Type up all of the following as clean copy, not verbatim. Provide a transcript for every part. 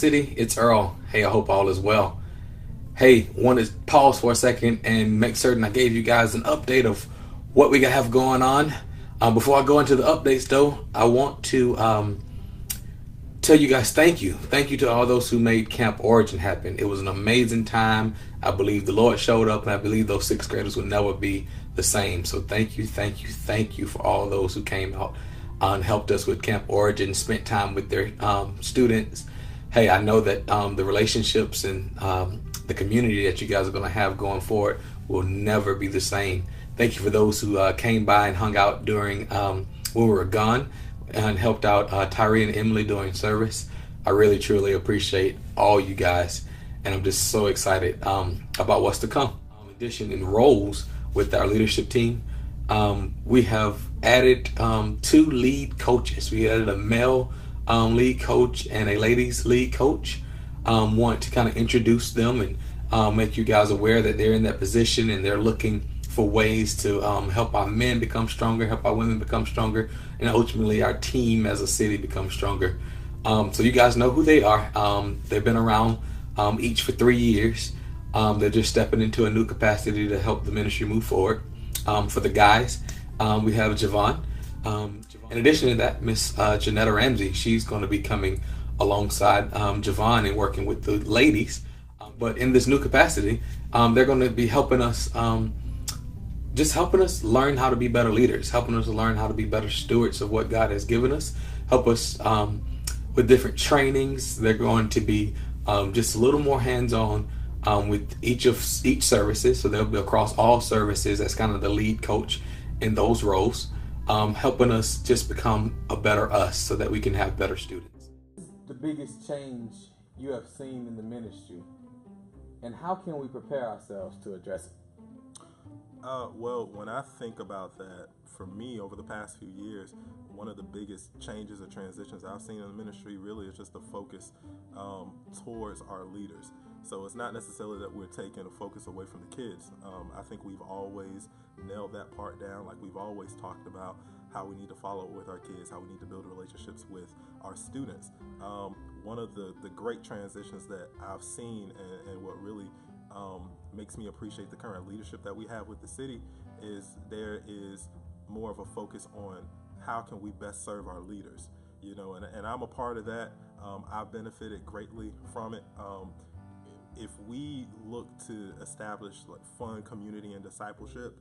City? It's Earl. Hey, I hope all is well. Hey, want to pause for a second and make certain I gave you guys an update of what we have going on. Before I go into the updates, though, I want to tell you guys thank you. Thank you to all those who made Camp Origin happen. It was an amazing time. I believe the Lord showed up, and I believe those sixth graders will never be the same. So thank you for all those who came out and helped us with Camp Origin, spent time with their students. Hey, I know that the relationships and the community that you guys are going to have going forward will never be the same. Thank you for those who came by and hung out during when we were gone and helped out Tyree and Emily during service. I really, truly appreciate all you guys, and I'm just so excited about what's to come. In addition, in roles with our leadership team, we have added 2 lead coaches. We added a male lead coach and a ladies lead coach. Want to kind of introduce them and make you guys aware that they're in that position and they're looking for ways to help our men become stronger, help our women become stronger, and ultimately our team as a city become stronger. So you guys know who they are. They've been around each for 3 years. They're just stepping into a new capacity to help the ministry move forward. For the guys, we have Javon. In addition to that, Miss Janetta Ramsey, she's going to be coming alongside Javon and working with the ladies. But in this new capacity, they're going to be helping us, just helping us learn how to be better leaders, helping us learn how to be better stewards of what God has given us, help us with different trainings. They're going to be just a little more hands-on with each services. So they'll be across all services as kind of the lead coach in those roles, helping us just become a better us so that we can have better students. The biggest change you have seen in the ministry, and how can we prepare ourselves to address it? Well, when I think about that, for me, over the past few years, one of the biggest changes or transitions I've seen in the ministry really is just the focus towards our leaders. So it's not necessarily that we're taking a focus away from the kids. I think we've always nailed that part down. Like we've always talked about how we need to follow with our kids, how we need to build relationships with our students. One of the great transitions that I've seen and what really makes me appreciate the current leadership that we have with the city is there is more of a focus on how can we best serve our leaders, and I'm a part of that. I've benefited greatly from it. If we look to establish like fun community and discipleship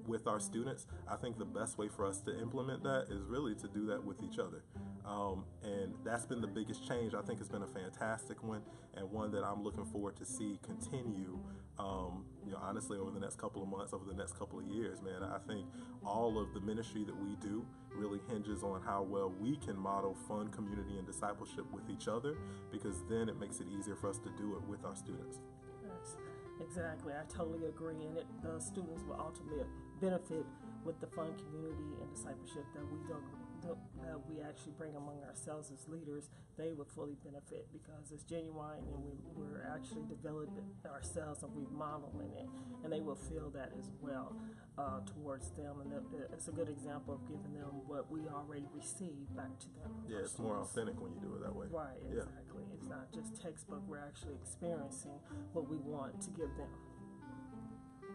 with our students, I think the best way for us to implement that is really to do that with each other. And that's been the biggest change. I think it's been a fantastic one, and one that I'm looking forward to see continue, honestly, over the next couple of months, over the next couple of years, man. I think all of the ministry that we do really hinges on how well we can model fun community and discipleship with each other, because then it makes it easier for us to do it with our students. Yes, exactly. I totally agree. And the students will ultimately benefit with the fun community and discipleship that we actually bring among ourselves as leaders. They would fully benefit because it's genuine and we're actually developing ourselves and we're modeling it, and they will feel that as well towards them. And it's a good example of giving them what we already received back to them. Yeah, it's more authentic when you do it that way. Right, exactly. Yeah. It's not just textbook. We're actually experiencing what we want to give them.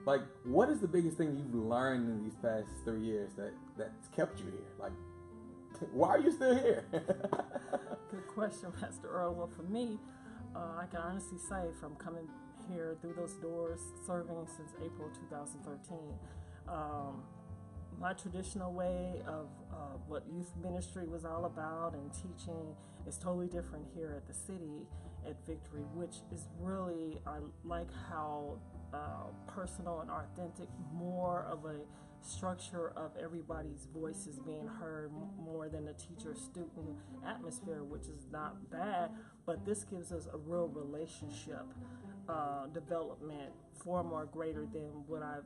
Like, what is the biggest thing you've learned in these past 3 years that's kept you here? Like, why are you still here? Good question, Pastor Earl. Well, for me, I can honestly say from coming here through those doors, serving since April 2013, my traditional way of what youth ministry was all about and teaching is totally different here at the city at Victory, which is really, I like how personal and authentic, more of a structure of everybody's voices being heard more than a teacher-student atmosphere, which is not bad, but this gives us a real relationship development far more greater than what I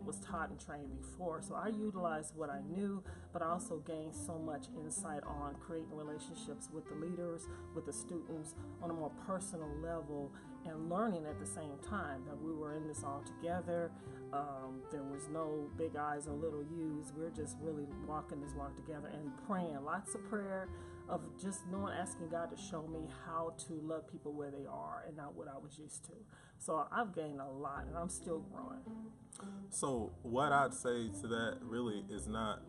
was taught and trained before. So I utilized what I knew, but I also gained so much insight on creating relationships with the leaders, with the students on a more personal level, and learning at the same time that we were in this all together. There was no big I's or little U's. We're just really walking this walk together and praying. Lots of prayer, of just knowing, asking God to show me how to love people where they are and not what I was used to. So I've gained a lot, and I'm still growing. So what I'd say to that really is not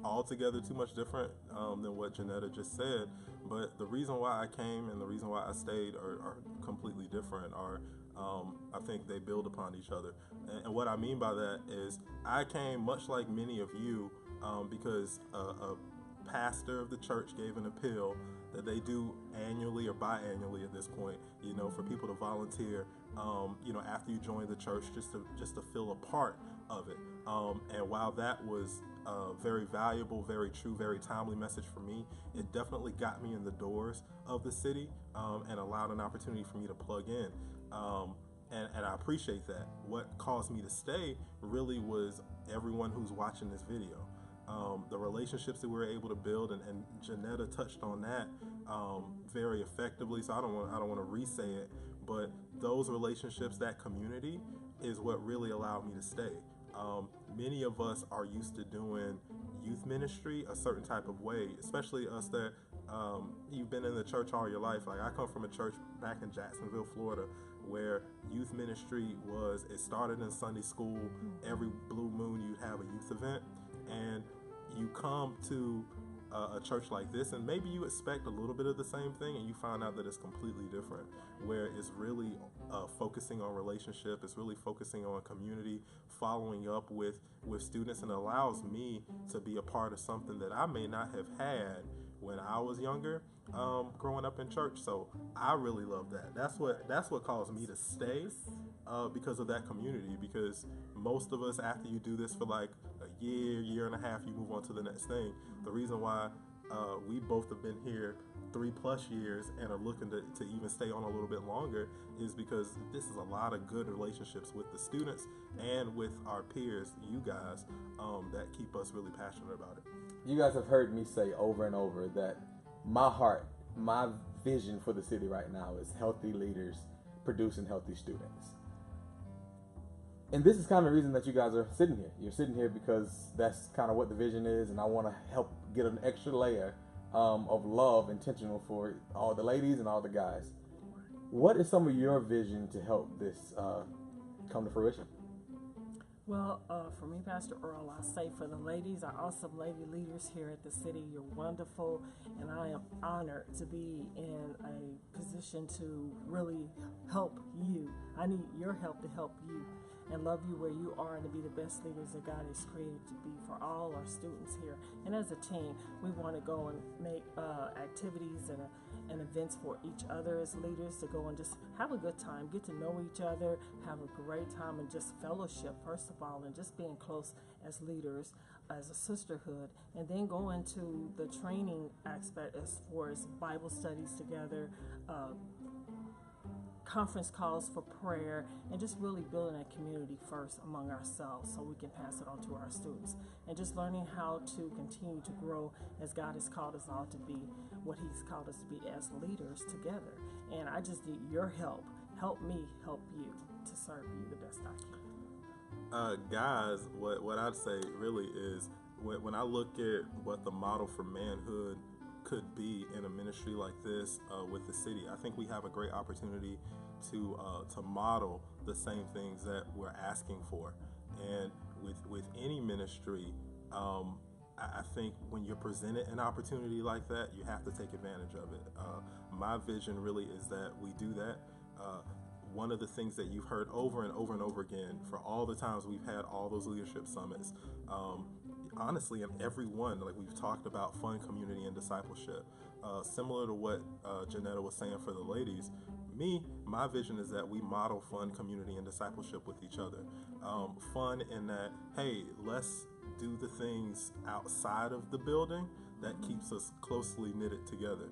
altogether too much different than what Janetta just said, but the reason why I came and the reason why I stayed are completely different. I think they build upon each other, and what I mean by that is I came much like many of you because a pastor of the church gave an appeal that they do annually or biannually at this point, for people to volunteer, after you join the church, just to feel a part of it. And while that was a very valuable, very true, very timely message for me, it definitely got me in the doors of the city and allowed an opportunity for me to plug in. And I appreciate that. What caused me to stay really was everyone who's watching this video. The relationships that we were able to build, and Janetta touched on that very effectively. So I don't want to re-say it, but those relationships, that community, is what really allowed me to stay. Many of us are used to doing youth ministry a certain type of way, especially us that you've been in the church all your life. Like I come from a church back in Jacksonville, Florida, where youth ministry it started in Sunday school. Every blue moon you'd have a youth event, and you come to a church like this, and maybe you expect a little bit of the same thing, and you find out that it's completely different, where it's really focusing on relationship, it's really focusing on community, following up with students, and allows me to be a part of something that I may not have had when I was younger, growing up in church. So I really love that. That's what caused me to stay, because of that community. Because most of us, after you do this for like a year and a half, you move on to the next thing. The reason why we both have been here 3+ years and are looking to even stay on a little bit longer is because this is a lot of good relationships with the students and with our peers, you guys, that keep us really passionate about it. You guys have heard me say over and over that my vision for the city right now is healthy leaders producing healthy students. And this is kind of the reason that you guys are sitting here. You're sitting here because that's kind of what the vision is, and I want to help get an extra layer of love intentional for all the ladies and all the guys. What is some of your vision to help this come to fruition? Well, for me, Pastor Earl, I say for the ladies, our awesome lady leaders here at the city, you're wonderful, and I am honored to be in a position to really help you. I need your help to help you and love you where you are and to be the best leaders that God has created to be for all our students here. And as a team, we want to go and make activities and events for each other as leaders to go and just have a good time, get to know each other, have a great time, and just fellowship, first of all, and just being close as leaders, as a sisterhood, and then go into the training aspect as far as Bible studies together, conference calls for prayer, and just really building a community first among ourselves so we can pass it on to our students, and just learning how to continue to grow as God has called us all to be what He's called us to be as leaders together. And I just need your help. Help me help you to serve you the best I can. Guys, what I'd say really is when I look at what the model for manhood could be in a ministry like this with the city, I think we have a great opportunity to model the same things that we're asking for. And with any ministry, I think when you're presented an opportunity like that, you have to take advantage of it. My vision really is that we do that. One of the things that you've heard over and over and over again for all the times we've had all those leadership summits, honestly, in every one, like we've talked about fun, community, and discipleship. Similar to what Janetta was saying for the ladies, my vision is that we model fun, community, and discipleship with each other. Fun in that, hey, let's do the things outside of the building that keeps us closely knitted together.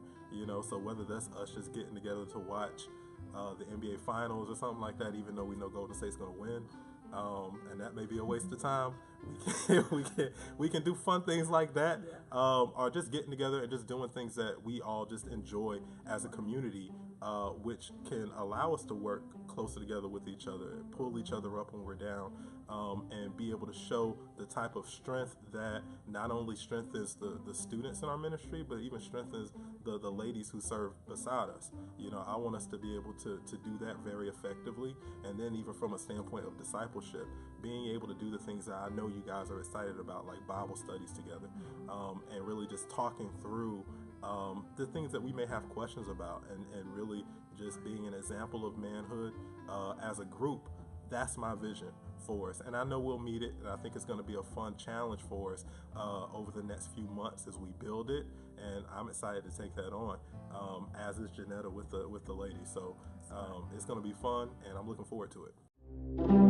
So whether that's us just getting together to watch the NBA Finals or something like that, even though we know Golden State's going to win, and that may be a waste of time. We can do fun things like that, or just getting together and just doing things that we all just enjoy as a community. which can allow us to work closer together with each other, pull each other up when we're down, and be able to show the type of strength that not only strengthens the students in our ministry, but even strengthens the ladies who serve beside us. You know, I want us to be able to do that very effectively. And then even from a standpoint of discipleship, being able to do the things that I know you guys are excited about, like Bible studies together, and really just talking through the things that we may have questions about, and really just being an example of manhood as a group. That's my vision for us, and I know we'll meet it, and I think it's going to be a fun challenge for us over the next few months as we build it, and I'm excited to take that on, as is Janetta with the ladies. So it's going to be fun, and I'm looking forward to it.